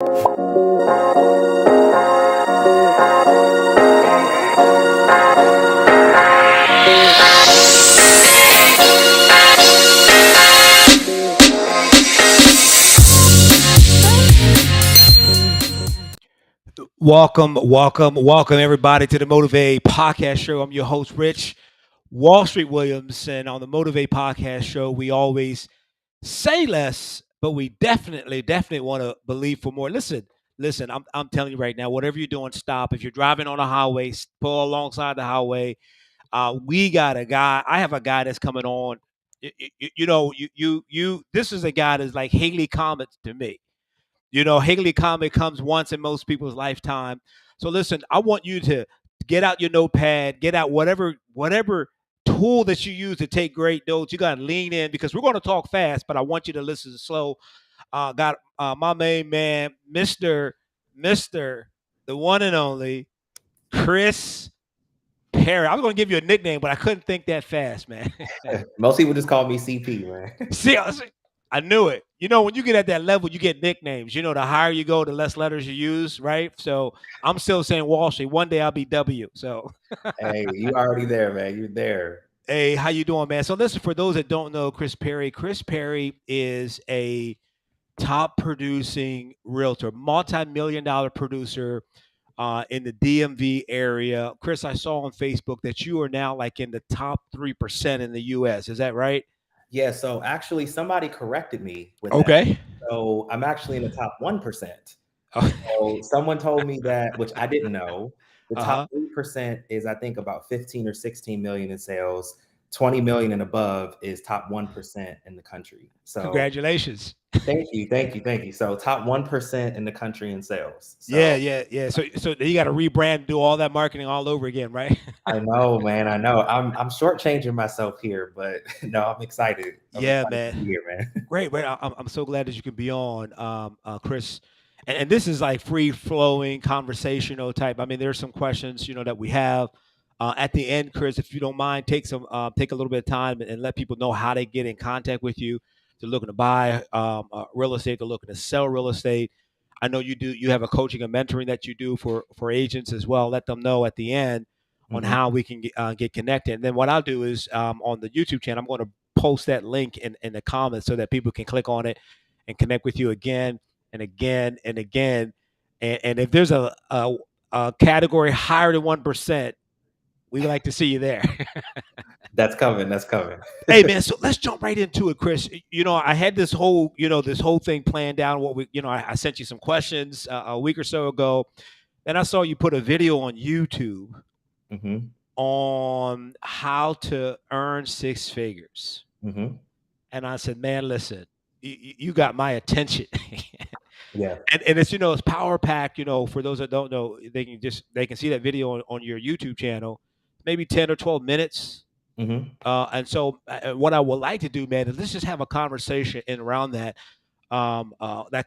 Welcome everybody to the Motivate Podcast Show. I'm your host, Rich Wall Street Williams, and on the Motivate Podcast Show, we always say less, but we definitely want to believe for more. Listen. I'm telling you right now, whatever you're doing, stop. If you're driving on a highway, pull alongside the highway. We got a guy. I have a guy that's coming on. This is a guy that's like Haley Comet to me. Haley Comet comes once in most people's lifetime. So listen, I want you to get out your notepad, get out whatever tool that you use to take great notes. You got to lean in because we're going to talk fast, but I want you to listen slow. Got my main man, Mister, the one and only Chris Perry. I was going to give you a nickname, but I couldn't think that fast, man. Most people just call me CP, man. See, I knew it. When you get at that level, you get nicknames. The higher you go, the less letters you use, right? So I'm still saying Wall Street. One day I'll be W. So Hey, you already there, man. You're there. Hey, how you doing, man? So listen, for those that don't know Chris Perry is a top producing realtor, multi-million-dollar producer in the DMV area. Chris, I saw on Facebook that you are now like in the top 3% in the US. Is that right? Yeah, so actually somebody corrected me with Okay. that. So I'm actually in the top 1%. So someone told me that, which I didn't know. The top 3% is, I think, about 15 or 16 million in sales. 20 million and above is top 1% in the country. So congratulations. Thank you. So top 1% in the country in sales. So, yeah. So you got to rebrand, do all that marketing all over again, right? I know, man. I know. I'm shortchanging myself here, but no, I'm excited. Yeah, excited man. to be here, man. Great. I'm so glad that you can be on, Chris. And this is like free flowing conversational type. I mean, there's some questions that we have at the end, Chris. If you don't mind, take a little bit of time and let people know how they get in contact with you. They're looking to buy real estate. They're looking to sell real estate. I know you do. You have a coaching and mentoring that you do for agents as well. Let them know at the end on how we can get connected. And then what I'll do is on the YouTube channel, I'm going to post that link in the comments so that people can click on it and connect with you again and again and again. And if there's a category higher than 1%, we like to see you there. That's coming. Hey man, so let's jump right into it, Chris. I had this whole thing planned down. I sent you some questions a week or so ago. Then I saw you put a video on YouTube on how to earn six figures. And I said, man, listen, you got my attention. Yeah. And it's power pack. For those that don't know, they can see that video on your YouTube channel, maybe 10 or 12 minutes. And so what I would like to do, man, is let's just have a conversation in around that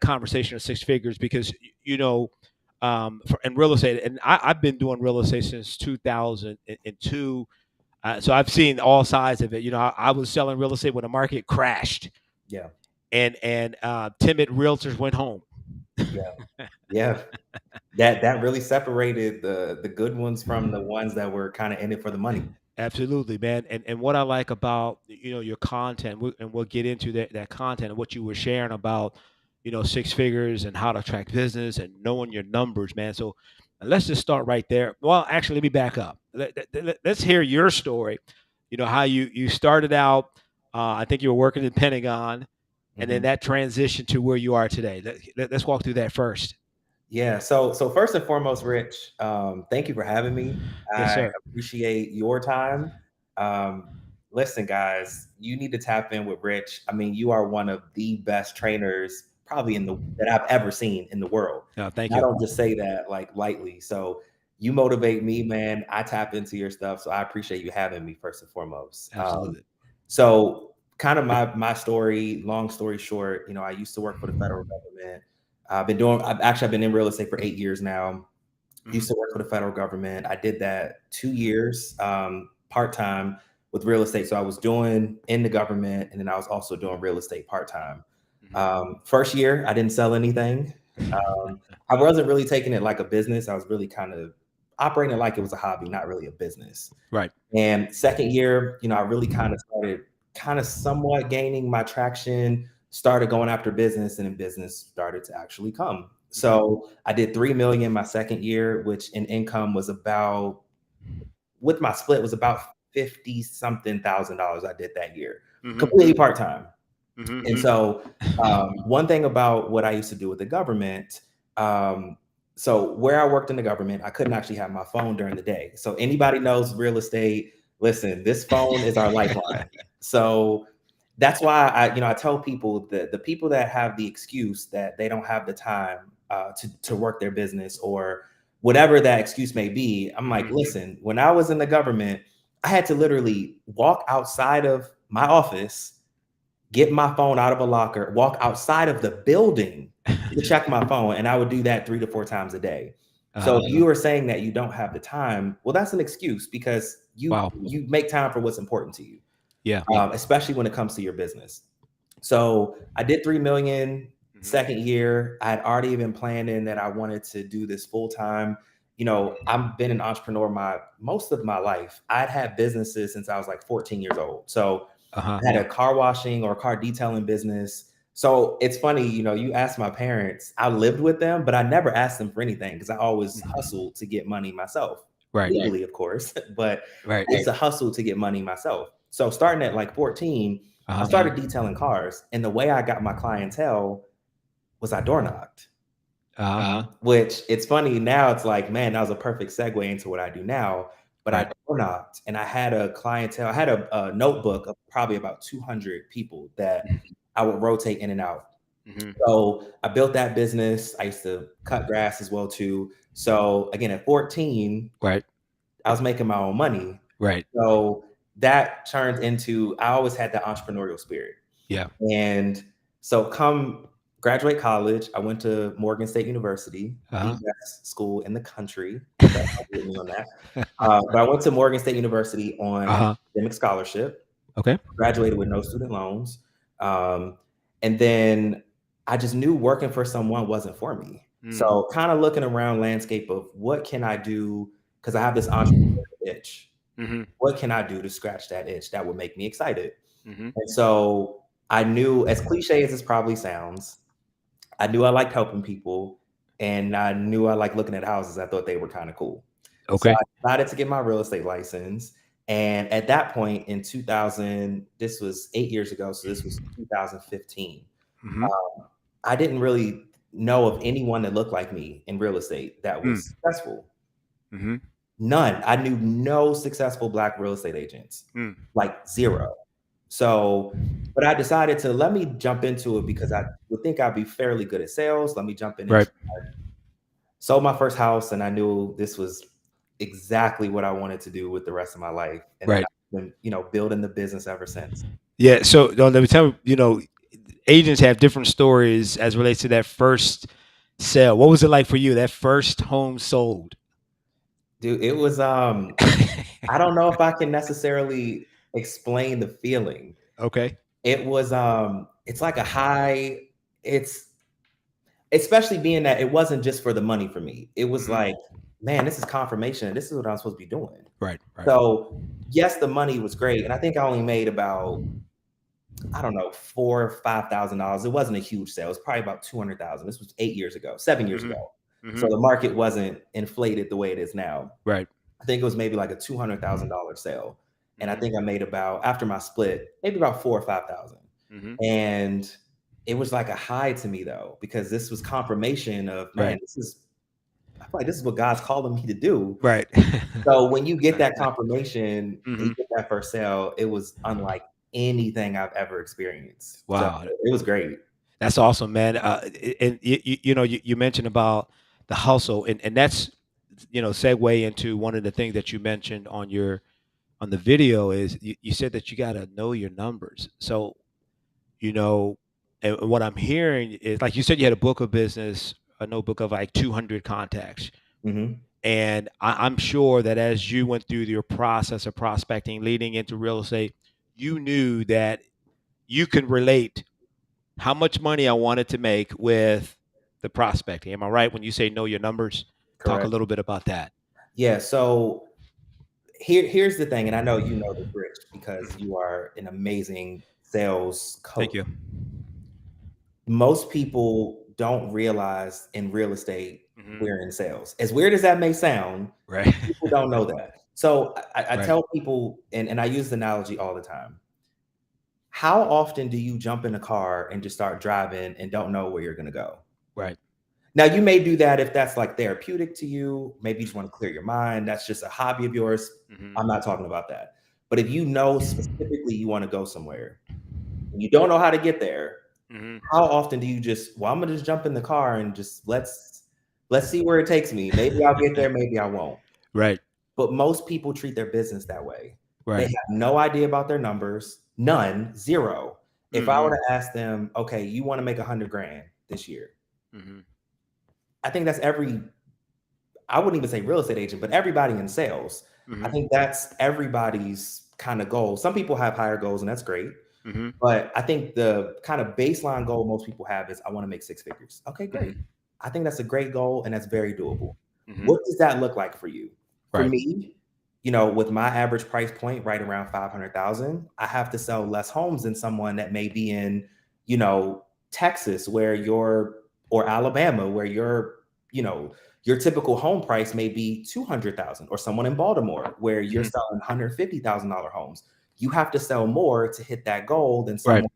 conversation of six figures, because in real estate, and I've been doing real estate since 2002. So I've seen all sides of it. I was selling real estate when the market crashed. Yeah. And timid realtors went home. Yeah. That really separated the good ones from the ones that were kind of in it for the money. Absolutely, man. And what I like about your content, and we'll get into that content and what you were sharing about six figures and how to attract business and knowing your numbers, man. So let's just start right there. Well, actually, let me back up. Let's hear your story. How you started out. I think you were working in Pentagon, and then that transition to where you are today. Let's walk through that first. Yeah. So first and foremost, Rich, thank you for having me. Yes, sir. I appreciate your time. Listen, guys, you need to tap in with Rich. I mean, you are one of the best trainers probably that I've ever seen in the world. Oh, thank you. I don't just say that like lightly. So you motivate me, man. I tap into your stuff. So I appreciate you having me first and foremost. Absolutely. So kind of my story, long story short, I used to work for the federal government. I've been in real estate for 8 years now. Used to work for the federal government. I did that 2 years part-time with real estate. So I was doing in the government, and then I was also doing real estate part-time. First year, I didn't sell anything. I wasn't really taking it like a business. I was really kind of operating it like it was a hobby, not really a business. Right. And second year, I really kind of started kind of somewhat gaining my traction, started going after business, and then business started to actually come. Mhm. So I did 3 million my second year, which in income was about, with my split, was about 50 something thousand dollars I did that year, Mhm. completely part-time. And Mhm. so, one thing about what I used to do with the government, um, so where I worked in the government, I couldn't actually have my phone during the day. So anybody knows real estate, listen, this phone is our lifeline. So that's why I tell people that the people that have the excuse that they don't have the time to work their business or whatever that excuse may be, I'm like, Mhm. listen, when I was in the government, I had to literally walk outside of my office, get my phone out of a locker, walk outside of the building to check my phone, and I would do that 3 to 4 times a day. So Uh-huh. if you are saying that you don't have the time, well, that's an excuse because you Wow. you make time for what's important to you, Yeah. especially when it comes to your business. So I did 3 million Mhm. second year. I had already been planning that I wanted to do this full time. I've been an entrepreneur my most of my life. I'd had businesses since I was like 14 years old. So Uh-huh. I had a car washing or car detailing business. So it's funny, you asked my parents, I lived with them, but I never asked them for anything because I always Mhm. hustled to get money myself. Right. Legally, of course, but Right. it's a hustle to get money myself. So starting at like 14, I Uh-huh. started detailing cars. And the way I got my clientele was I door knocked. Uh-huh. Which it's funny now, it's like, man, that was a perfect segue into what I do now. But I Right. door knocked and I had a clientele, I had a notebook of probably about 200 people that I would rotate in and out. Mhm. So I built that business. I used to cut grass as well too. So again, at 14, Right. I was making my own money. Right. So that turned into, I always had that entrepreneurial spirit. Yeah. And so come graduate college, I went to Morgan State University, the Uh-huh. best school in the country. You guys might get me on that. But I went to Morgan State University on an Uh-huh. academic scholarship, Okay. graduated with no student loans. Um, and then I just knew working for someone wasn't for me. Mm. So kind of looking around landscape of what can I do? Because I have this entrepreneurial itch. Mhm. What can I do to scratch that itch that would make me excited? Mhm. And so I knew, as cliche as this probably sounds, I knew I liked helping people and I knew I liked looking at houses. I thought they were kind of cool. So Okay. I decided to get my real estate license. And at that point in 2000, this was 8 years ago. So this was 2015. Mhm. I didn't really know of anyone that looked like me in real estate that Mm. was successful. Mhm. None. I knew no successful Black real estate agents, Mm. like zero. So, but I decided to let me jump into it because I would think I'd be fairly good at sales. Let me jump in and Right. sold my first house, and I knew this was exactly what I wanted to do with the rest of my life. And then Right. I've been, building the business ever since. Yeah. So let me tell you, agents have different stories as relates to that first sale. What was it like for you? That first home sold? Dude, it was I don't know if I can necessarily explain the feeling. Okay. It was it's like a high, it's especially being that it wasn't just for the money for me. It was Mhm. like, man, this is confirmation. This is what I'm supposed to be doing. Right. Right. So, yes, the money was great, and I think I only made about, I don't know, $4,000 or $5,000. It wasn't a huge sale. It was probably about 200,000. This was 8 years ago, 7 years Mhm. ago. So Mhm. the market wasn't inflated the way it is now. Right. I think it was maybe like a $200,000 sale, and I Mhm. think I made about, after my split, maybe about 4 or 5,000. Mhm. And it was like a high to me though, because this was confirmation of, man, Right. I feel like this is what God's calling me to do. Right. So when you get that confirmation and you Mhm. get that first sale, it was unlike anything I've ever experienced. So Wow. it was great. That's awesome, man. And you mentioned about the hustle, and that's segue into one of the things that you mentioned on the video is you said that you got to know your numbers. So you know, and what I'm hearing is like you said you had a book of business, a notebook of like 200 contacts, Mhm. and I'm sure that as you went through your process of prospecting, leading into real estate, you knew that you can relate how much money I wanted to make with the prospecting. Am I right when you say know your numbers? Talk a Correct. little bit about that. Yeah. So here's the thing, and I know you know this, Rich, because Mhm. you are an amazing sales Thank coach. you. Most people don't realize in real estate Hmm. we're in sales. As weird as that may sound, Right. people don't know that. So I Right. tell people, and I use the analogy all the time. How often do you jump in a car and just start driving and don't know where you're going to go? Right. Now, you may do that if that's like therapeutic to you. Maybe you just want to clear your mind. That's just a hobby of yours. Hmm. I'm not talking about that. But if you know specifically you want to go somewhere and you don't know how to get there, Hmm. how often do you just, well, I'm gonna just jump in the car and just let's see where it takes me. Maybe I'll get there, maybe I won't. Right. But most people treat their business that way. They Right. have no idea about their numbers, none, zero. If I were Hmm. to ask them, okay, you want to make 100 grand this year, Hmm. I think that's every, I wouldn't even say real estate agent, but everybody in sales. I Hmm. think that's everybody's kind of goal. Some people have higher goals, and that's great. Hmm. But I think the kind of baseline goal most people have is I want to make six figures. Okay, great. Hmm. I think that's a great goal and that's very doable. Hmm. What does that look like for you? For Right. me, with my average price point right around 500,000, I have to sell less homes than someone that may be in, you know, Texas where you're or Alabama where you know, your typical home price may be 200,000 or someone in Baltimore where you're Hmm. selling $150,000 homes. You have to sell more to hit that goal than Right. someone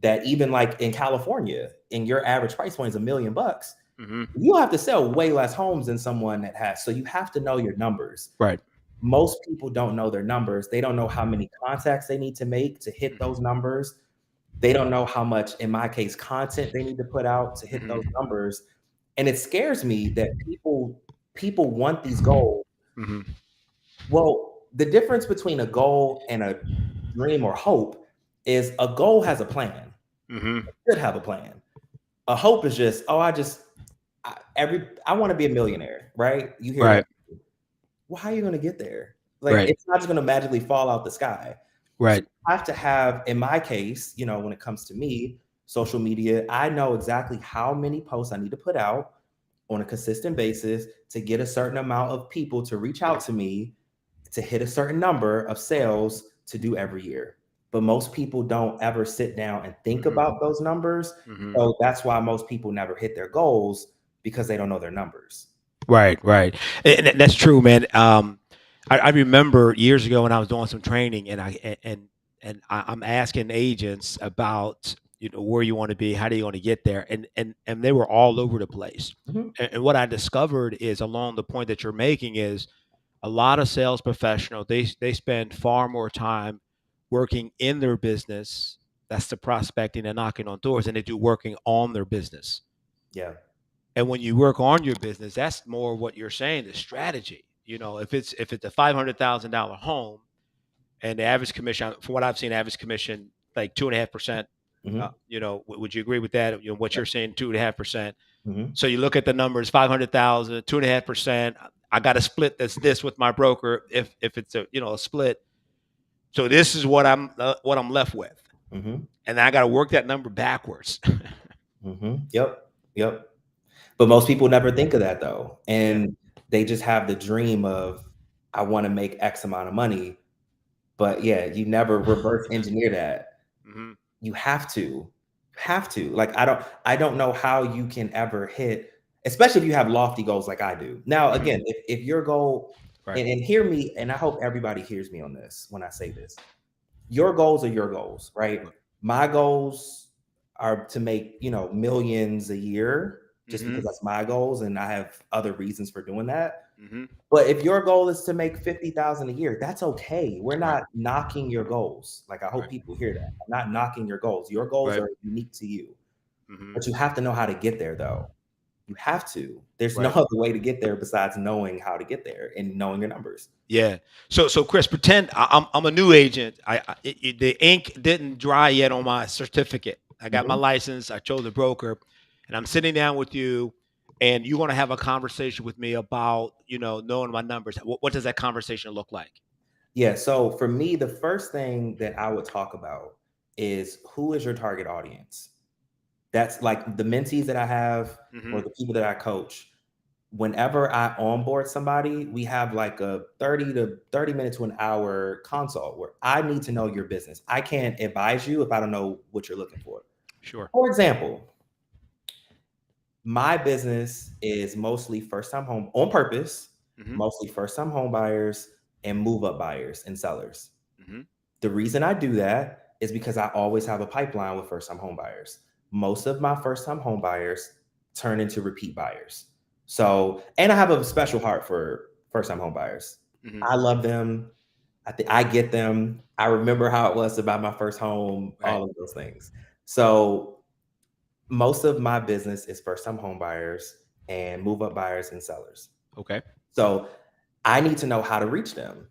that even like in California, and your average price point is $1 million. Hmm. You have to sell way less homes than someone that has. So you have to know your numbers. Right. Most people don't know their numbers. They don't know how many contacts they need to make to hit those numbers. They don't know how much, in my case, content they need to put out to hit those Hmm. numbers. And it scares me that people want these goals. Hmm. Well, the difference between a goal and a dream or hope is a goal has a plan. Hmm. It should have a plan. A hope is just, oh, I want to be a millionaire, right? You hear that. Right. Well, how are you going to get there? Like, Right. it's not just going to magically fall out the sky. So Right. you have to have, in my case, when it comes to me, social media, I know exactly how many posts I need to put out on a consistent basis to get a certain amount of people to reach out to me to hit a certain number of sales to do every year. But most people don't ever sit down and think Hmm. about those numbers. Hmm. So that's why most people never hit their goals because they don't know their numbers. Right, right, and that's true, man. I remember years ago when I was doing some training, I'm asking agents about where you want to be, how do you want to get there, and they were all over the place. Mhm. And what I discovered is along the point that you're making is a lot of sales professionals they spend far more time working in their business. That's the prospecting and knocking on doors, and they do working on their business. Yeah. And when you work on your business, that's more what you're saying, the strategy. If it's a $500,000 home and the average commission, from what I've seen, average commission like 2.5%. Hmm. Would you agree with that? What Yep. you're saying, 2.5%. Hmm. So you look at the numbers, 500,000, 2.5%. I got a split that's this with my broker. If it's a split, so this is what I'm left with, Hmm. and I got to work that number backwards. Hmm. Yep. Yep. But most people never think of that though. Yeah. And they just have the dream of, I want to make X amount of money. But yeah, you never reverse engineer that. Hmm. You have to. Like, I don't know how you can ever hit, especially if you have lofty goals like I do. Now, Hmm. again, if your goal, Right. and hear me, and I hope everybody hears me on this when I say this. Your goals are your goals, right? Right. My goals are to make, millions a year just because Hmm. that's my goals and I have other reasons for doing that. Hmm. But if your goal is to make 50,000 a year, that's okay. We're Right. not knocking your goals. Like, I hope Right. people hear that. I'm not knocking your goals. Your goals Right. are unique to you. Hmm. But you have to know how to get there though. You have to. There's no Right. other way to get there besides knowing how to get there and knowing your numbers. Yeah. So Chris, pretend I'm a new agent. The ink didn't dry yet on my certificate. I got my Mhm. license. I chose a broker, and I'm sitting down with you, and you're going to have a conversation with me about knowing my numbers. What does that conversation look like? Yeah. So for me, the first thing that I would talk about is, who is your target audience? That's like the mentees that I have or Mhm. the people that I coach. Whenever I onboard somebody, we have like a 30 minutes to an hour consult where I need to know your business. I can't advise you if I don't know what you're looking for. Sure. For example, my business is mostly first time home on purpose, Mhm. mostly first time home buyers and move up buyers and sellers. Mhm. The reason I do that is because I always have a pipeline with first time home buyers. Most of my first time home buyers turn into repeat buyers. So, and I have a special heart for first time home buyers. Mhm. I love them. I think I get them. I remember how it was to buy my first home, Right. all of those things. So, most of my business is first time home buyers and move up buyers and sellers. Okay. So, I need to know how to reach them.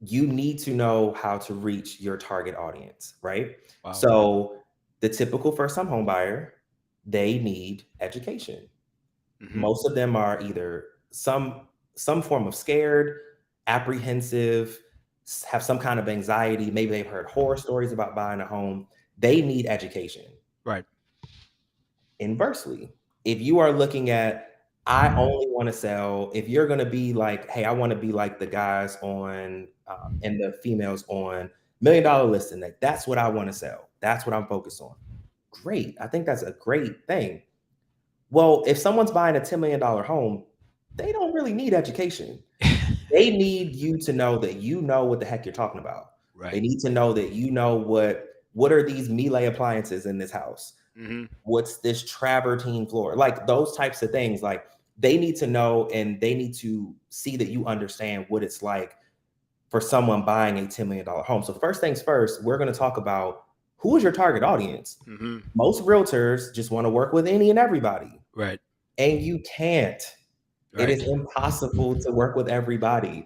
You need to know how to reach your target audience, right? Wow. So the typical first time home buyer, they need education. Mhm. Most of them are either some form of scared, apprehensive, have some kind of anxiety, maybe they've heard horror stories about buying a home. They need education. Right. Inversely, if you are looking at, I only want to sell, if you're going to be like, hey, I want to be like the guys on and the females on $1 million listing, that's what I want to sell. That's what I'm focused on. Great. I think that's a great thing. Well, if someone's buying a $10 million home, they don't really need education. They need you to know that you know what the heck you're talking about. They Right. need to know that you know what are these Miele appliances in this house? Mhm. What's this travertine floor? Like those types of things. Like they need to know and they need to see that you understand what it's like for someone buying a $10 million home. So first things first, we're going to talk about who is your target audience. Mhm. Most realtors just want to work with any and everybody, Right. and you can't. It is Right. impossible to work with everybody.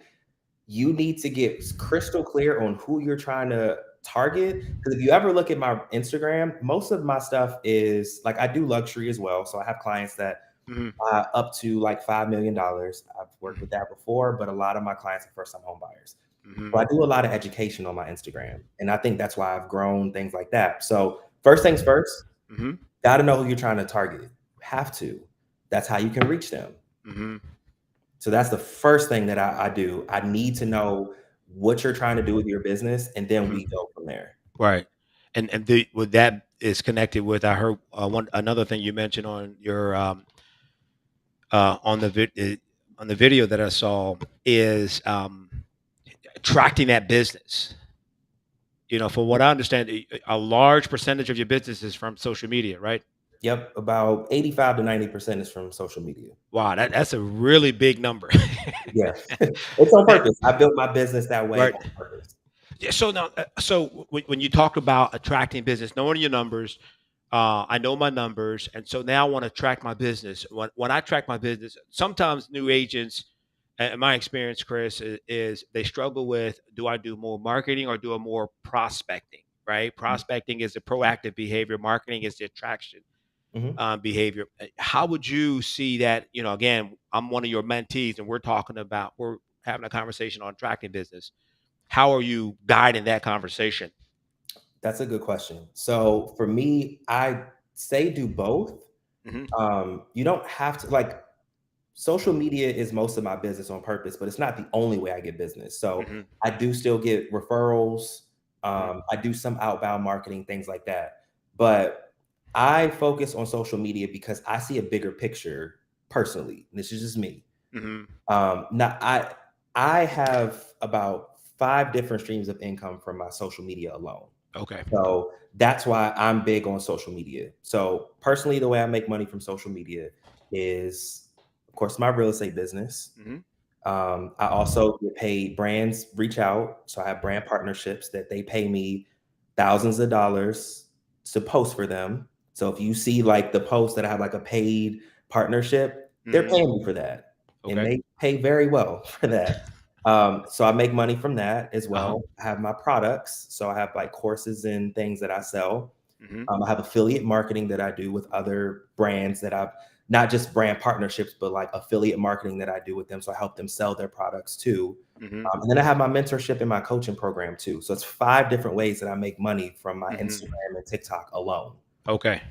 You need to get crystal clear on who you're trying to target. Because if you ever look at my Instagram, most of my stuff is like I do luxury as well. So I have clients that Mhm. up to like $5 million. I've worked Mhm. with that before, but a lot of my clients are first time home buyers. So Mhm. I do a lot of education on my Instagram. And I think that's why I've grown things like that. So first things first, Mhm. got to know who you're trying to target. You have to. That's how you can reach them. Mhm. So that's the first thing that I do. I need to know what you're trying to do with your business, and then we Mhm. go from there. Right. And the with that is connected with I heard one another thing you mentioned on your on the on the video that I saw is attracting that business. You know, from what I understand, a large percentage of your business is from social media, right? Yep, about 85 to 90% is from social media. Wow, that's a really big number. Yeah, it's on And purpose. I built my business that way right. on purpose. Yeah, so now, so when you talk about attracting business, knowing your numbers, I know my numbers, and so now I want to track my business. When I track my business, sometimes new agents, in my experience, Chris, is they struggle with: do I do more marketing or do I more prospecting? Right? Prospecting is the proactive behavior. Marketing is the attraction Mhm. behavior. How would you see that? You know, again, I'm one of your mentees, and we're having a conversation on attracting business. How are you guiding that conversation? That's a good question. So for me, I say do both. Mhm, You don't have to like social media is most of my business on purpose, but it's not the only way I get business. So mhm, I do still get referrals. mhm, I do some outbound marketing, things like that. But I focus on social media because I see a bigger picture personally. This is just me. mhm. Now I have about 5 different streams of income from my social media alone. Okay. So that's why I'm big on social media. So personally, the way I make money from social media is, of course, my real estate business. Mhm, I also get paid. Brands reach out, so I have brand partnerships that they pay me thousands of dollars to post for them. So if you see like the post that I have like a paid partnership, they're mhm. paying me for that, and Okay. they pay very well for that. So I make money from that as Uh-huh. well. I have my products, so I have like courses and things that I sell. Mhm, I have affiliate marketing that I do with other brands that I've not just brand partnerships, but like affiliate marketing that I do with them. So I help them sell their products too. mhm, And then I have my mentorship and my coaching program too. So it's 5 different ways that I make money from my mhm. Instagram and TikTok alone. Okay.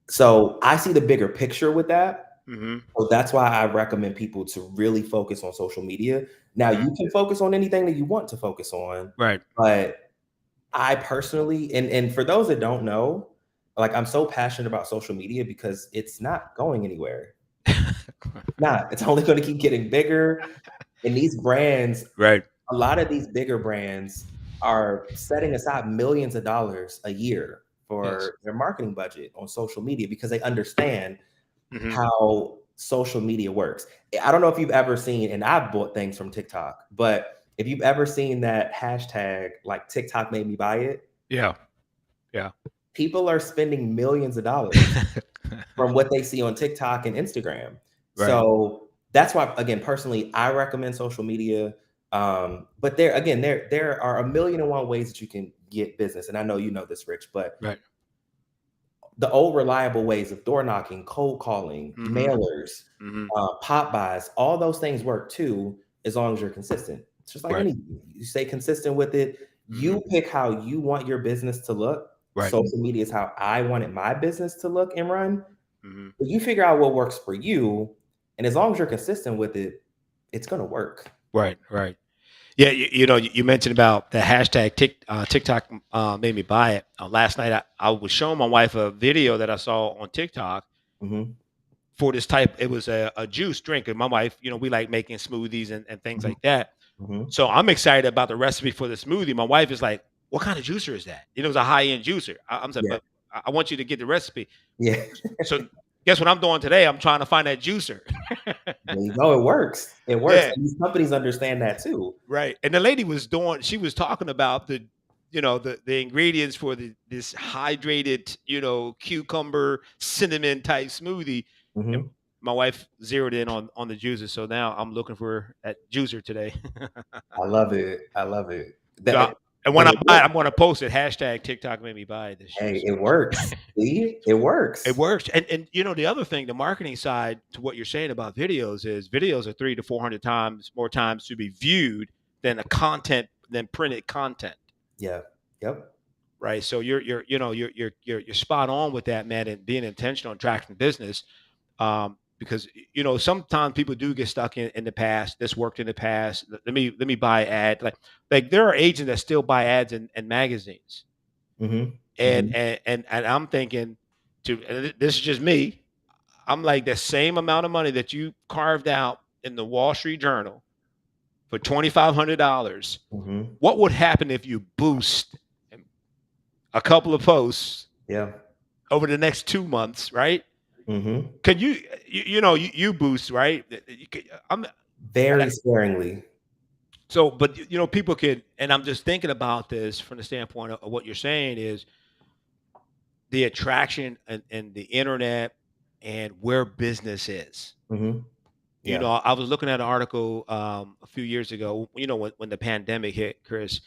So I see the bigger picture with that. Mhm. So that's why I recommend people to really focus on social media. Now Mhm. you can focus on anything that you want to focus on, Right. but I personally, and for those that don't know, like I'm so passionate about social media because it's not going anywhere. Not. It's only going to keep getting bigger. And these brands, Right. a lot of these bigger brands are setting aside millions of dollars a year Yes. for their marketing budget on social media because they understand Mhm. how social media works. I don't know if you've ever seen, and I've bought things from TikTok, but if you've ever seen that hashtag, like TikTok made me buy it, Yeah. Yeah. people are spending millions of dollars from what they see on TikTok and Instagram. Right. So that's why, again, personally, I recommend social media. But there, again, there are a million and one ways that you can get business, and I know you know this, Rich. But Right. the old reliable ways of door knocking, cold calling, Mhm. mailers, Mhm. pop buys, all those things work too, as long as you're consistent. It's just like Right. anything. You stay consistent with it. Mhm. You pick how you want your business to look. Right. Social media is how I wanted my business to look and run. Mhm. But you figure out what works for you, and as long as you're consistent with it, it's gonna work. Right. Right. Yeah, you mentioned about the hashtag TikTok made me buy it. Last night, I was showing my wife a video that I saw on TikTok Mhm, for this type. It was a juice drink, and my wife, we like making smoothies and things mhm, like that. mhm. So I'm excited about the recipe for the smoothie. My wife is like, "What kind of juicer is that?" It was a high end juicer. I'm saying, Yeah, but I want you to get the recipe. yeah. So guess what I'm doing today? I'm trying to find that juicer. There you go. It works. It works, Yeah. and these companies understand that too. Right, and the lady was doing she was talking about the ingredients for this hydrated, cucumber, cinnamon type smoothie, and Mhm. my wife zeroed in on the juicer, so now I'm looking for that juicer today. I love it. I love it. So, That and when and I it buy it, works. I'm gonna post it, hashtag TikTok made me buy this Hey, juicer. it works. See? It It works. works, and the other thing, the marketing side to what you're saying about videos is videos are 3 to 400 times more times to be viewed than printed content. Yeah. Yep. Right. So you're spot on with that, man, and being intentional and tracking business. Because sometimes people do get stuck in the past. This worked in the past. Let me buy ad. Like there are agents that still buy ads in magazines. Mhm. And Mhm. and I'm thinking this is just me. I'm like the same amount of money that you carved out in the Wall Street Journal for $2,500. Mhm. What would happen if you boost a couple of posts Yeah. over the next 2 months, right? Mhm. Can you boost, right? I'm Very sparingly. so, but people can, and I'm just thinking about this from the standpoint of what you're saying is the attraction and the internet and where business is. Mhm. Yeah. I was looking at an article a few years ago. When the pandemic hit, Chris,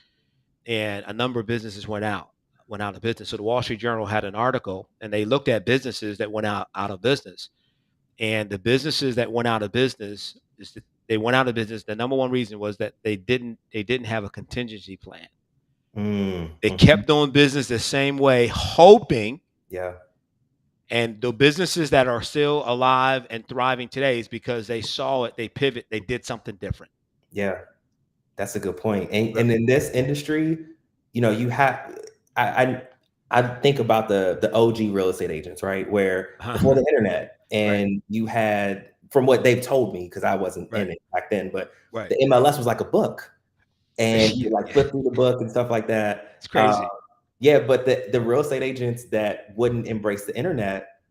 and a number of businesses went out of business. So the Wall Street Journal had an article, and they looked at businesses that went out of business. And the businesses that went out of business is that they went out of business. The number one reason was that they didn't have a contingency plan. Mm. They Mhm. kept doing business the same way, hoping. Yeah. And the businesses that are still alive and thriving today is because they saw it, they pivot, they did something different. Yeah. That's a good point. And Right. in this industry, you have I I think about the OG real estate agents, right? Where before the internet Right. and you had from what they've told me, because I wasn't in Right. it back then, but Right. the MLS was like a book. And you Yeah. could like flip through the book and stuff like that. It's crazy. Yeah, but the real estate agents that wouldn't embrace the internet,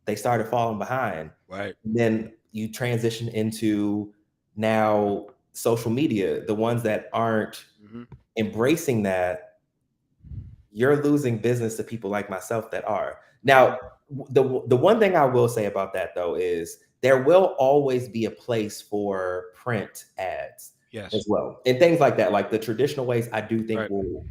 they started falling behind. Right. Then you transition into now social media, the ones that aren't Hmm. embracing that, you're losing business to people like myself that are. Now, Hmm. the one thing I will say about that though is there will always be a place for print ads Yes. as well. And things like that, like the traditional ways I do think Right. will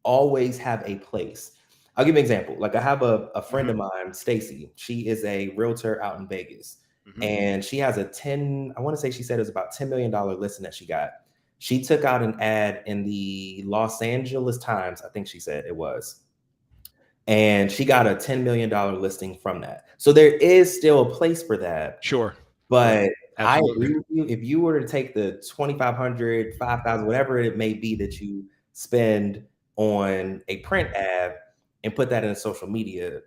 always have a place. I'll give you an example. Like I have a friend of Hmm. mine, Stacy. She is a realtor out in Vegas. Hmm. And she has I want to say she said it was about $10 million listing that she got. She took out an ad in the Los Angeles Times, I think she said it was. and she got a $10 million listing from that. So there is still a place for that. Sure. Sure. But I Absolutely. agree with you. If you were to take the 2,500, 5,000, whatever it may be that you spend on a print ad and put that in social media,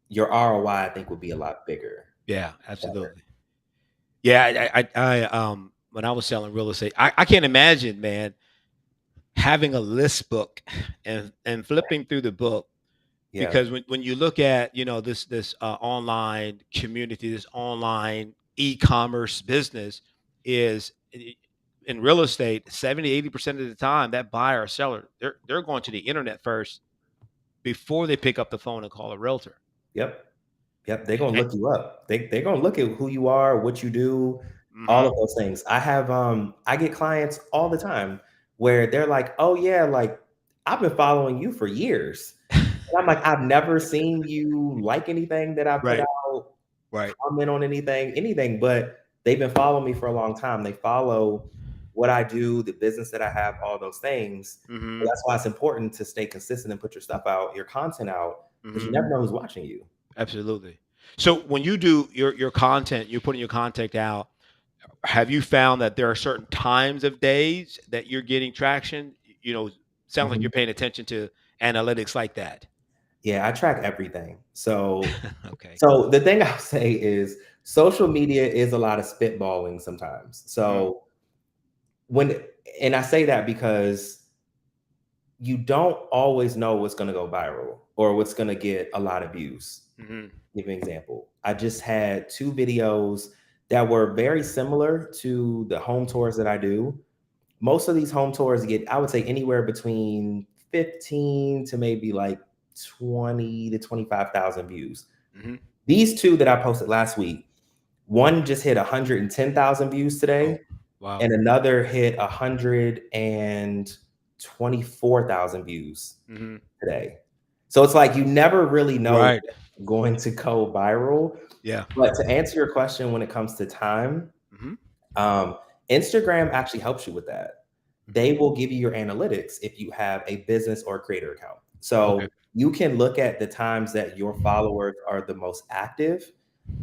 your ROI, I think, would be a lot bigger. Yeah, absolutely. Yeah, when I was selling real estate, I can't imagine, man, having a list book and flipping through the book, Yeah. because when you look at, this online community, this online e-commerce business is in real estate, 70-80% of the time that buyer or seller, they're going to the internet first before they pick up the phone and call a realtor. Yep. Yep, they're gonna look you up. They're gonna look at who you are, what you do, all Mm-hmm. of those things. I get clients all the time where they're like, "Oh yeah, like I've been following you for years." And I'm like, "I've never seen you like anything that I put Right. out, Right. comment on anything, but they've been following me for a long time. They follow what I do, the business that I have, all those things. So Mm-hmm. that's why it's important to stay consistent and put your stuff out, your content out, because you Mm-hmm. never know who's watching you. Absolutely. So when you do your content, you're putting your content out. Have you found that there are certain times of days that you're getting traction? Sounds like Mhm. you're paying attention to analytics like that. Yeah, I track everything. So Okay. so the thing I'll say is social media is a lot of spitballing sometimes. Mhm. So when and I say that because you don't always know what's going to go viral or what's going to get a lot of views. Mhm. Give you an example. I just had two videos that were very similar to the home tours that I do. Most of these home tours get, I would say, anywhere between 15 to maybe like 20 to 25,000 views. Mhm. These two that I posted last week, one just hit 110,000 views Oh, today, wow. and another hit 124,000 views Mhm. today. So it's like you never really know Right. what's going to go viral. Yeah. But to answer your question, when it comes to time, Mhm. um, Instagram actually helps you with that. They Mhm. will give you your analytics if you have a business or creator account. Okay. So you can look at the times that your followers are the most active,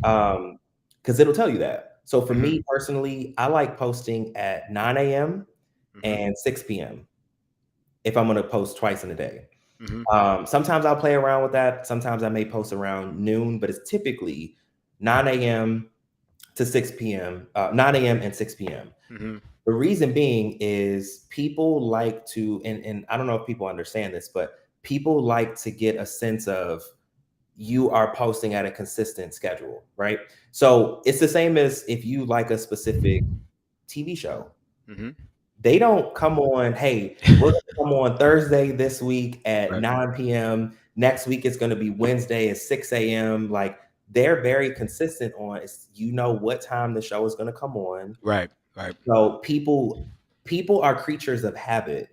because it'll tell you that. So for Mhm. me personally, I like posting at 9 a.m. Mhm. and 6 p.m. if I'm going to post twice in a day. Mhm. Sometimes I'll play around with that. Sometimes I may post around noon, but it's typically 9 a.m. to 6 p.m., 9 a.m. and 6 p.m. Mhm. The reason being is people like to, and I don't know if people understand this, but people like to get a sense of you are posting at a consistent schedule, right? So it's the same as if you like a specific TV show. Mhm. They don't come on, hey, we're gonna come on Thursday this week at Right. 9 p.m. Next week it's gonna be Wednesday at 6 a.m. Like they're very consistent on you know what time the show is gonna come on. Right. Right. So people are creatures of habit.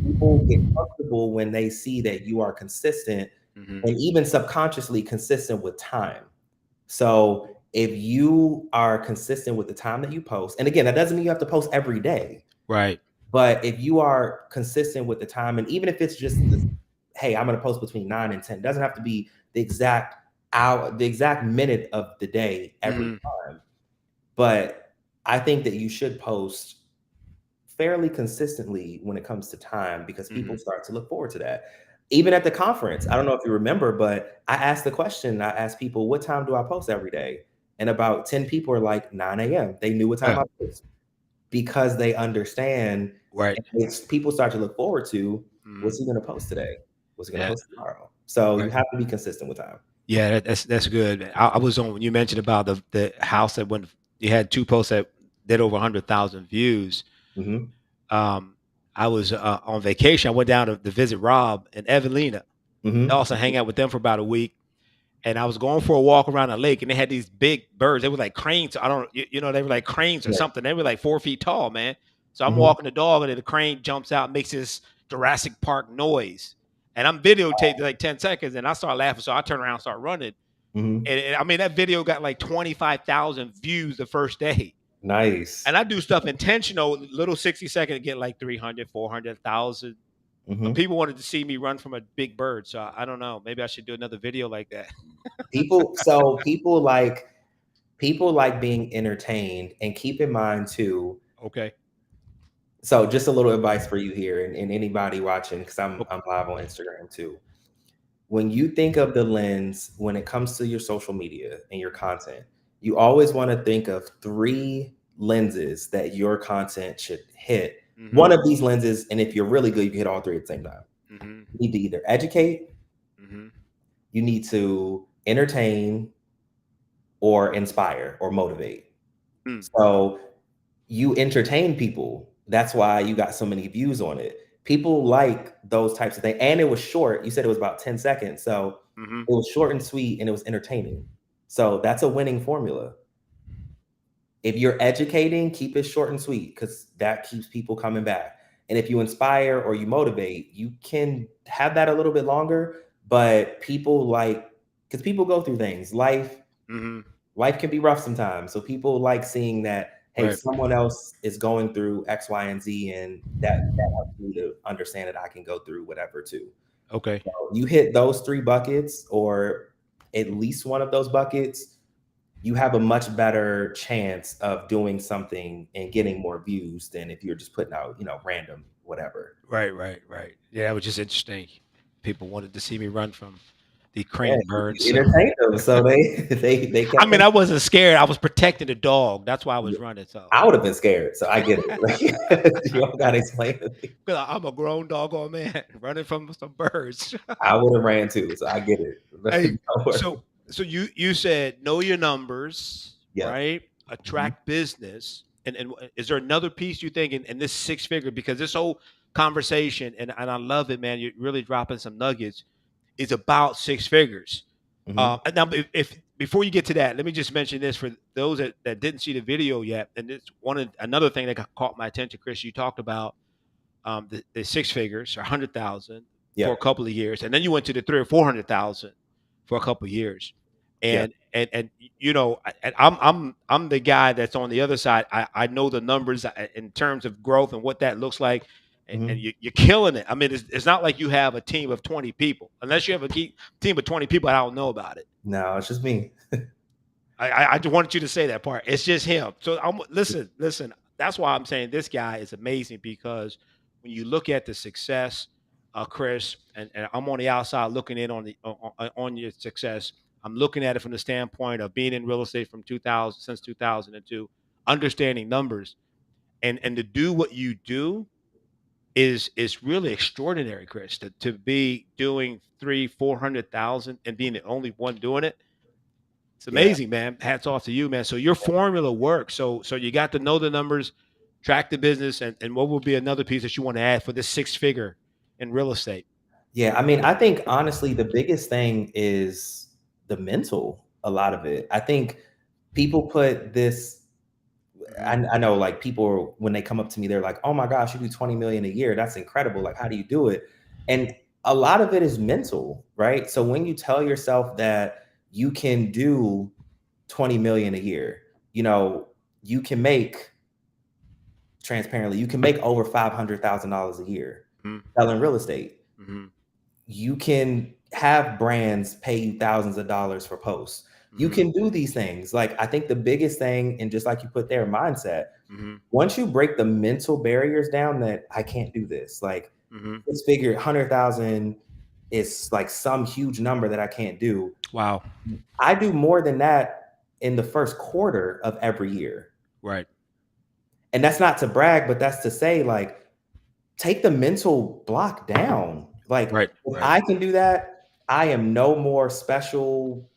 People get comfortable when they see that you are consistent Mhm. and even subconsciously consistent with time. So if you are consistent with the time that you post, and again, that doesn't mean you have to post every day, Right. but if you are consistent with the time, and even if it's just this, hey, I'm going to post between 9 and 10, it doesn't have to be the exact hour, the exact minute of the day every Mhm. time. But I think that you should post fairly consistently when it comes to time because people Mhm. start to look forward to that. Even at the conference, I don't know if you remember, but I asked the question. I asked people, "What time do I post every day?" And about 10 people are like 9 a.m. They knew what time Yeah. I post because they understand. Right. And it's people start to look forward to Mhm. what's he going to post today? What's he going to Yeah. post tomorrow? So you Right. have to be consistent with time. Yeah, that's good. I was on when you mentioned about the house that went. You had two posts that did over 100,000 views. Hmm. Um, I was on vacation. I went down to visit Rob and Evelina. I Hmm. also hang out with them for about a week. And I was going for a walk around the lake, and they had these big birds. They were like cranes. I don't, they were like cranes or Yeah. something. They were like 4 feet tall, man. So I'm Hmm. walking the dog, and then the crane jumps out, and makes this Jurassic Park noise, and I'm videotaped like 10 seconds, and I start laughing. So I turn around, and start running, Hmm. and I mean that video got like 25,000 views the first day. Nice. And I do stuff intentional, little 60 second, get like 300, 400,000. Hmm. People wanted to see me run from a big bird, so I don't know. Maybe I should do another video like that. People like being entertained, and keep in mind too. Okay. So just a little advice for you here, and anybody watching, because I'm O- I'm live on Instagram too. When you think of the lens when it comes to your social media and your content, you always want to think of three lenses that your content should hit. Mhm. One of these lenses, and if you're really good, you can hit all three at the same time. Mhm. You need to either educate, Mhm. you need to entertain, or inspire or motivate. Mm. So you entertain people. That's why you got so many views on it. People like those types of things. And it was short. You said it was about 10 seconds. So Mhm. it was short and sweet, and it was entertaining. So that's a winning formula. If you're educating, keep it short and sweet, because that keeps people coming back. And if you inspire or you motivate, you can have that a little bit longer. But people like, because people go through things. Mhm. Life can be rough sometimes. So people like seeing that, hey, Right. someone else is going through X, Y, and Z, and that helps me to understand that I can go through whatever too. Okay. So you hit those three buckets, or at least one of those buckets, you have a much better chance of doing something and getting more views than if you're just putting out, random whatever. Right. Right. Right. Yeah, it was just interesting. People wanted to see me run from the Yeah, crane birds. you So, entertained them, so they I kept mean, them. I wasn't scared. I was protecting the dog. That's why I was running. So, I would have been scared, so I get it. You don't gotta explain to me. 'cause I'm a grown doggone man running from some birds. I would have ran too, so I get it. Hey, Don't worry. so you said know your numbers, Yep. right? Mhm. Attract business, and is there another piece you think in this six figure, because this whole conversation, and I love it, man. You're really dropping some nuggets. Is about six figures. Mhm. And now, if before you get to that, let me just mention this for those that didn't see the video yet, and it's another thing that caught my attention, Chris. You talked about the six figures or 100,000 for a Yep. couple of years, and then you went to the three or 400,000 for a couple of years, Yep. and I'm the guy that's on the other side. I know the numbers in terms of growth and what that looks like, and Mhm. you're killing it. I mean, it's not like you have a team of 20 people, unless you have a team of 20 people. I don't know about it. No, it's just me. I just wanted you to say that part. It's just him. So listen. That's why I'm saying this guy is amazing, because when you look at the success, Chris, and I'm on the outside looking in on your success. I'm looking at it from the standpoint of being in real estate from 2000 since 2002, understanding numbers, and to do what you do is really extraordinary, Chris. To be doing three, 400,000 and being the only one doing it, it's Yeah. amazing, man. Hats off to you, man. So your formula works. So you got to know the numbers, track the business, and what would be another piece that you want to add for this six figure in real estate? Yeah, I mean, I think honestly the biggest thing is the mental, a lot of it. I think people put this. Hmm. I know, like, people, when they come up to me, they're like, "Oh my gosh, you do 20 million a year. That's incredible. Like, how do you do it?" And a lot of it is mental, right? So when you tell yourself that you can do 20 million a year, you know, you can make transparently, you can make over $500,000 a year Hmm. selling real estate. Hmm. You can have brands pay you thousands of dollars for posts. You Hmm. can do these things. Like, I think the biggest thing, and just like you put there, mindset. Hmm. Once you break the mental barriers down, that I can't do this, like, Hmm. this figure 100,000 is like some huge number that I can't do. Wow. I do more than that in the first quarter of every year. Right. And that's not to brag, but that's to say, like, take the mental block down. Like, Right. if Right. I can do that, I am no more special,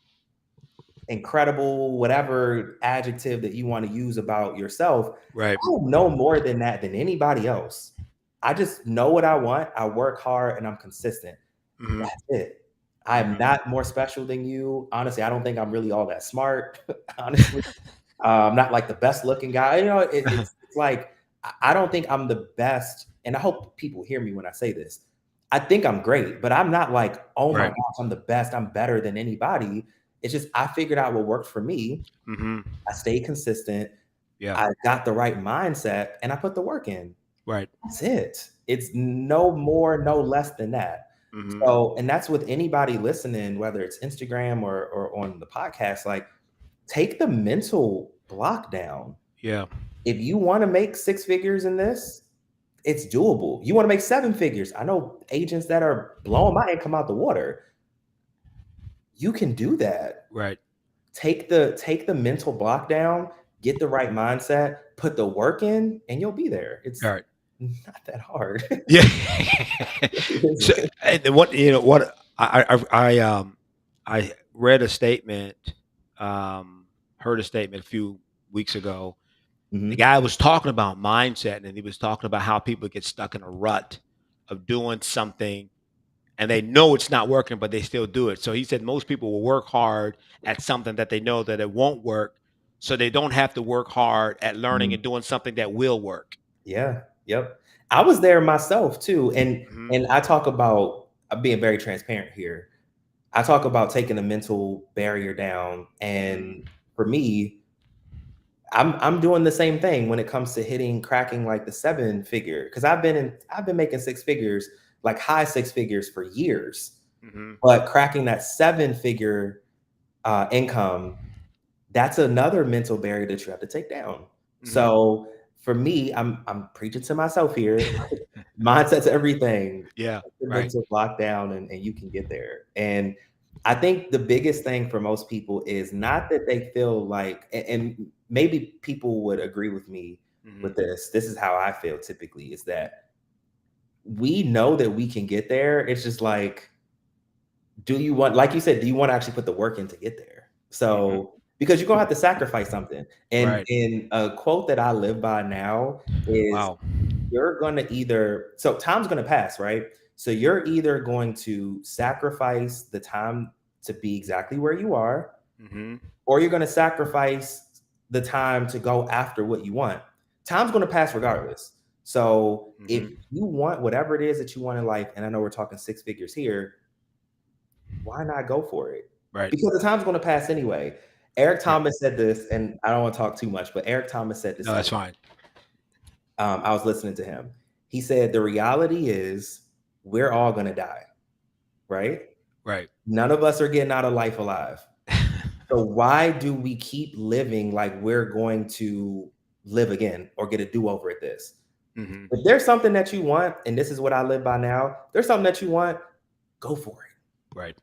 incredible, whatever adjective that you want to use about yourself. Right. I know more than that than anybody else. I just know what I want. I work hard and I'm consistent. Hmm. That's it. I am Hmm. not more special than you. Honestly, I don't think I'm really all that smart. Honestly, I'm not like the best looking guy. It's like, I don't think I'm the best, and I hope people hear me when I say this. I think I'm great, but I'm not like, oh my Right. gosh, I'm the best. I'm better than anybody. It's just I figured out what worked for me. Hmm. I stayed consistent. Yeah. I got the right mindset, and I put the work in. Right. That's it. It's no more, no less than that. Mhm. So, and that's with anybody listening, whether it's Instagram or on the podcast, like take the mental block down. Yeah. If you want to make six figures in this, it's doable. You want to make seven figures. I know agents that are blowing my income out the water. You can do that. Right. Take the mental block down, get the right mindset, put the work in, and you'll be there. It's Right. not that hard. Yeah. It So, isn't. and then what what I read a statement, um, heard a statement a few weeks ago. The Mhm. guy was talking about mindset, and he was talking about how people get stuck in a rut of doing something, and they know it's not working, but they still do it. So he said most people will work hard at something that they know that it won't work, so they don't have to work hard at learning Mhm. and doing something that will work. Yeah. Yep. I was there myself too, and Hmm. and I talk about I'm being very transparent here. I talk about taking the mental barrier down, and Hmm. for me, I'm doing the same thing when it comes to hitting cracking like the seven figure because I've been making six figures, like high six figures for years, Hmm. but cracking that seven figure income, that's another mental barrier that you have to take down. Hmm. So for me, I'm preaching to myself here. Mindset's everything. Yeah. Put the Right. mental block down and you can get there. And I think the biggest thing for most people is not that they feel like, and maybe people would agree with me Hmm. with this. This is how I feel typically is that we know that we can get there. It's just like, do you want, like you said, do you want to actually put the work in to get there? Hmm. So, because you're gonna have to sacrifice something. And Right. in a quote that I live by now is Wow. you're gonna either so time's gonna pass, right? So you're either going to sacrifice the time to be exactly where you are, Hmm. or you're gonna sacrifice the time to go after what you want. Time's gonna pass regardless. So if Hmm. you want whatever it is that you want in life, and I know we're talking six figures here, why not go for it? Right. Because the time's gonna pass anyway. Eric Right. Thomas said this, and I don't want to talk too much, but Eric Thomas said this No, the that's other fine. I was listening to him. He said, the reality is we're all going to die, right? Right. None of us are getting out of life alive. So why do we keep living like we're going to live again or get a do over at this? Hmm. If there's something that you want, and this is what I live by now, there's something that you want, go for it. Right.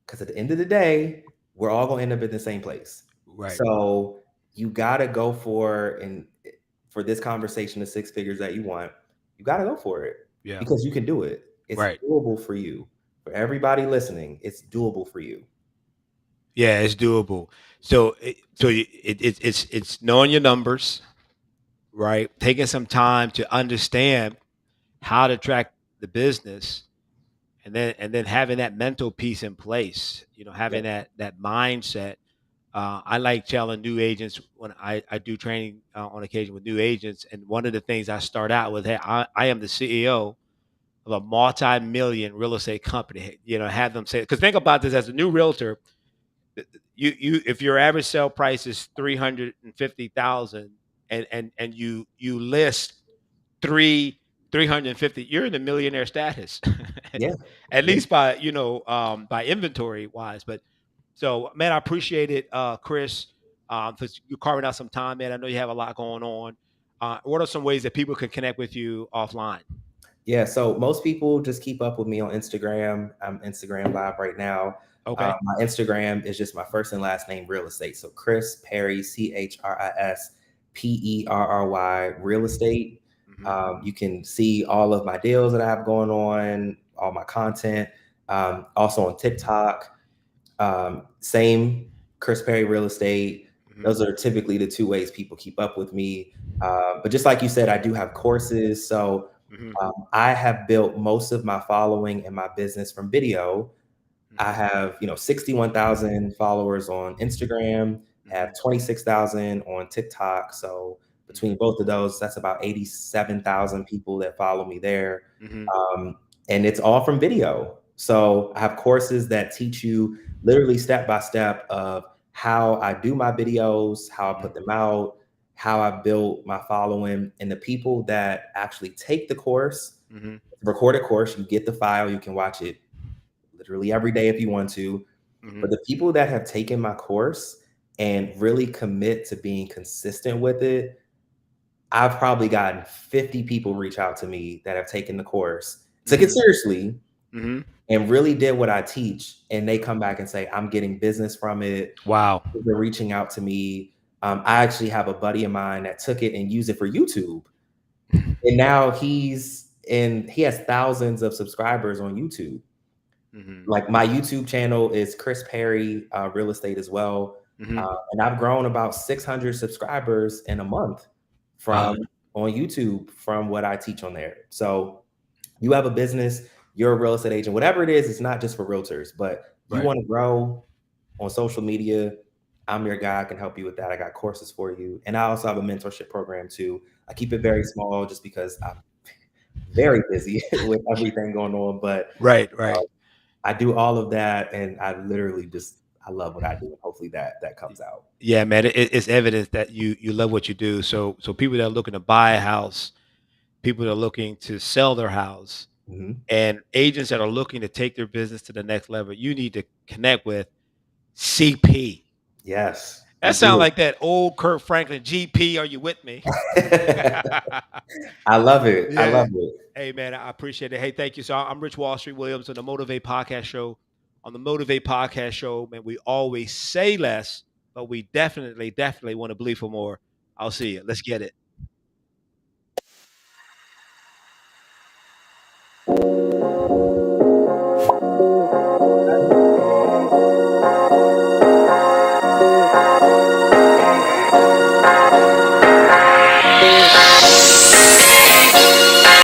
Because at the end of the day, we're all going to end up in the same place. Right. So you got to go for this conversation, the six figures that you want, you got to go for it Yeah. because you can do it. It's Right. doable for you. For everybody listening, it's doable for you. Yeah, it's doable. So, it's knowing your numbers, right? Taking some time to understand how to track the business, and then having that mental piece in place. Yeah. Having that mindset. I like telling new agents when I do training on occasion with new agents, and one of the things I start out with, hey, I am the CEO of a multi-million real estate company. Have them say, because think about this as a new realtor, you if your average sale price is 350,000, and you list three 350, you're in the millionaire status. Yeah. At Yeah. least by by inventory wise. But so, man, I appreciate it, Chris, for you carving out some time, man. I know you have a lot going on. What are some ways that people can connect with you offline? Yeah. So most people just keep up with me on Instagram. I'm Instagram live right now. Okay. My Instagram is just my first and last name, real estate. So Chris Perry, ChrisPerry, real estate. Hmm. You can see all of my deals that I have going on, all my content. Also on TikTok, same Chris Perry Real Estate. Hmm. Those are typically the two ways people keep up with me. But just like you said, I do have courses. So Hmm. I have built most of my following and my business from video. I Hmm. have, 61,000 followers on Instagram, have Hmm. 26,000 on TikTok. So between Hmm. both of those, that's about 87,000 people that follow me there. Hmm. Um, and it's all from video. So I have courses that teach you literally step by step of how I do my videos, how I put them out, how I built my following, and the people that actually take the course, Mhm. recorded course, you get the file, you can watch it literally every day if you want to. But Mhm. the people that have taken my course and really commit to being consistent with it, I've probably gotten 50 people reach out to me that have taken the course, took it Mhm. seriously, Mhm. and really did what I teach. And they come back and say, I'm getting business from it. Wow. They're reaching out to me. I actually have a buddy of mine that took it and used it for YouTube. And now he has thousands of subscribers on YouTube. Mhm. Like my YouTube channel is Chris Perry Real Estate as well. Mhm. And I've grown about 600 subscribers in a month Wow. from on YouTube from what I teach on there. So you have a business, you're a real estate agent, whatever it is, it's not just for realtors, but you Right. want to grow on social media. I'm your guy. I can help you with that. I got courses for you. And I also have a mentorship program too. I keep it very small just because I'm very busy with everything going on. But Right. Right. I do all of that, and I literally just I love what I do, and hopefully that comes out. Yeah, man. It's evidence that you love what you do. So people that are looking to buy a house, people that are looking to sell their house, Mhm. and agents that are looking to take their business to the next level, you need to connect with CP. Yes, That you sounds do. like that old Kurt Franklin. GP, are you with me? I love it. I Yeah. love it. Hey, man, I appreciate it. Hey, thank you. So I'm Rich Wall Street Williams on the Motivate Podcast Show. On the Motivate Podcast Show, man, we always say less, but we definitely want to believe for more. I'll see you. Let's get it.